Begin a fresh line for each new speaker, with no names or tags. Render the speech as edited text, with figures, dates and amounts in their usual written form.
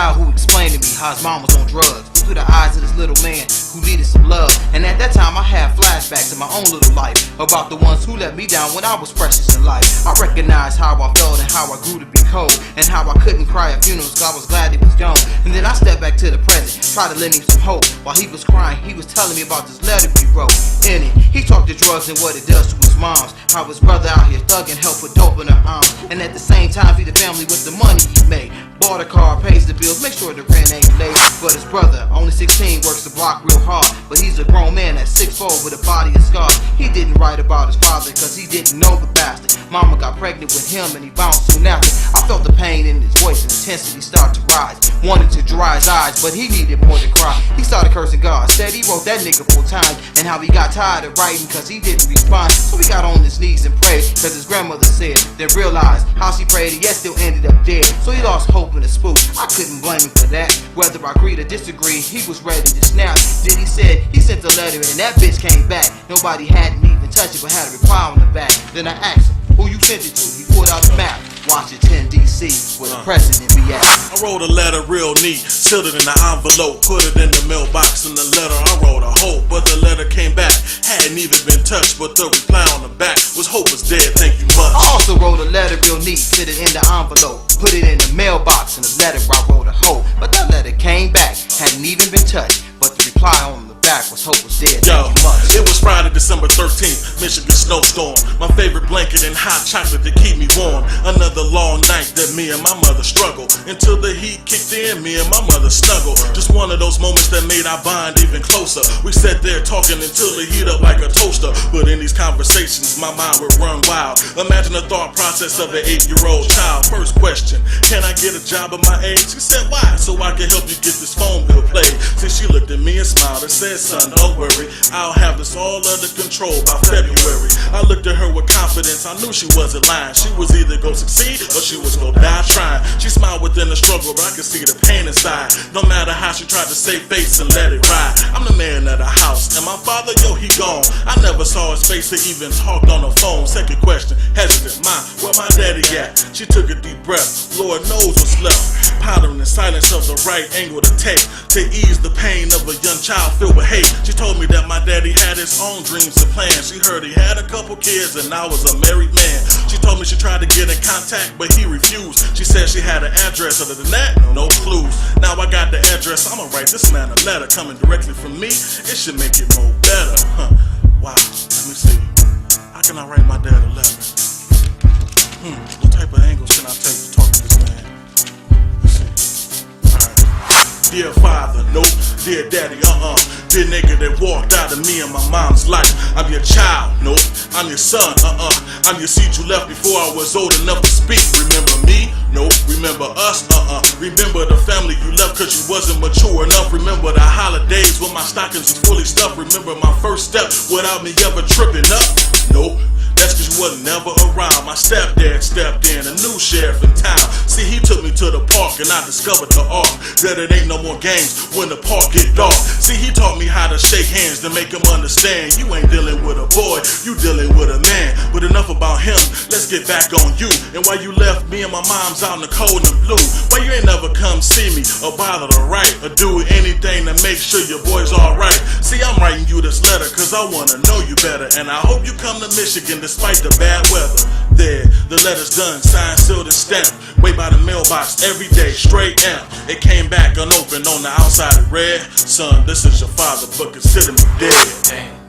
child who explained to me how his mom was on drugs through the eyes of this little man who needed some love. And at that time I had flashbacks of my own little life about the ones who let me down when I was precious in life. I recognized how I felt and how I grew to be cold, and how I couldn't cry at funerals cause I was glad he was gone. And then I stepped back to the present, tried to lend him some hope. While he was crying, he was telling me about this letter he wrote. In it, he talked to drugs and what it does to his moms, how his brother out here thugging, help with dope in her arms, and at the same time feed the family with the money he made. Bought a car, pays the bills, make sure the rent ain't late. But his brother, only 16, works the block real hard, but he's a grown man at 6'4" with a body of scars. He didn't write about his father cause he didn't know the bastard. Mama got pregnant with him and he bounced soon after. I felt the pain in his voice and intensity start to rise. Wanted to dry his eyes, but he needed more than cry. He started cursing God, said he wrote that nigga 4 times, and how he got tired of writing cause he didn't respond. So he got on his knees and prayed cause his grandmother said, then realized how she prayed and yet still ended up dead. So he lost hope in the spook. I couldn't blame him for that. Whether I agreed or disagreed, he was ready to snap. Then he said he sent the letter and that bitch came back. Nobody hadn't even touched it but had a reply on the back. Then I asked him who you sent it to. He pulled out the map, Washington D.C. where the president be at.
I wrote a letter real neat, sealed it in an envelope, put it in the mailbox. In the letter I wrote a hope, but the letter came back, hadn't even been touched, but the reply on the back was hope is dead, thank you much.
I also wrote a letter real neat, put it in the envelope, put it in the mailbox. In the letter I wrote a hope, but that letter came back, hadn't even been touched, but the reply on the back was hope was dead,
Yo,
thank you much.
it was Friday, December 13th, Michigan snowstorm. My favorite blanket and hot chocolate to keep me warm. Another long night that me and my mother struggled, until the heat kicked in, me and my mother snuggled. Just one of those moments that made our bond even closer. We sat there talking until it heat up like a toaster. But in these conversations, my mind would run wild. Imagine the thought process of an 8-year-old child. First question, can I get a job at my age? She said, why? So I can help you get this phone bill paid. See, she looked at me and smiled and said, son, don't worry, I'll have this all under control by February. I looked at her with confidence, I knew she wasn't lying. She was either gonna succeed or she was gonna die trying. She smiled within the struggle, but I could see the pain inside. No matter how she tried to save face and let it ride. I'm the man of the house, and my father, yo, he gone. I never saw his face or even talked on the phone. Second question, hesitant, where my daddy at? She took a deep breath, Lord knows what's left. Pondering the silence of the right angle to take, to ease the pain of a young child filled with hate. She told me that my daddy had his own dreams and plans. She heard he had a couple kids and I was a married man. She told me she tried to get in contact but he refused. She said she had an address, other than that, no clues. Now I got the address, I'ma write this man a letter coming directly from me. It should make it more better. Wow, let me see. How can I write my dad a letter? What type of angles can I take to talk to this man? Let's see. Alright. Dear father, nope. Dear daddy, Dear nigga that walked out of me and my mom's life. I'm your child, nope. I'm your son, I'm your seed you left before I was old enough to speak. Remember me? Nope. Remember us? Remember the family you left cause you wasn't mature enough. Remember the holidays when my stockings was fully stuffed. Remember my first step without me ever tripping up? Nope. That's cause you wasn't never around. My stepdad stepped in, a new sheriff in town. See, he took me to the park and I discovered the art that it ain't no more games when the park get dark. See, he taught me how to shake hands to make him understand. You ain't dealing with a boy, you dealing with a man. But enough about him, let's get back on you. And why you left me and my mom's out in the cold and blue? Why you ain't never come see me or bother to write or do anything to make sure your boy's alright? See, I'm writing you this letter cause I wanna know you better, and I hope you come to Michigan despite the bad weather. There, the letter's done, signed, sealed, and stamped. Wait by the mailbox every day, straight amp. It came back unopened, on the outside it read, son, this is your father, but consider me dead.
Damn.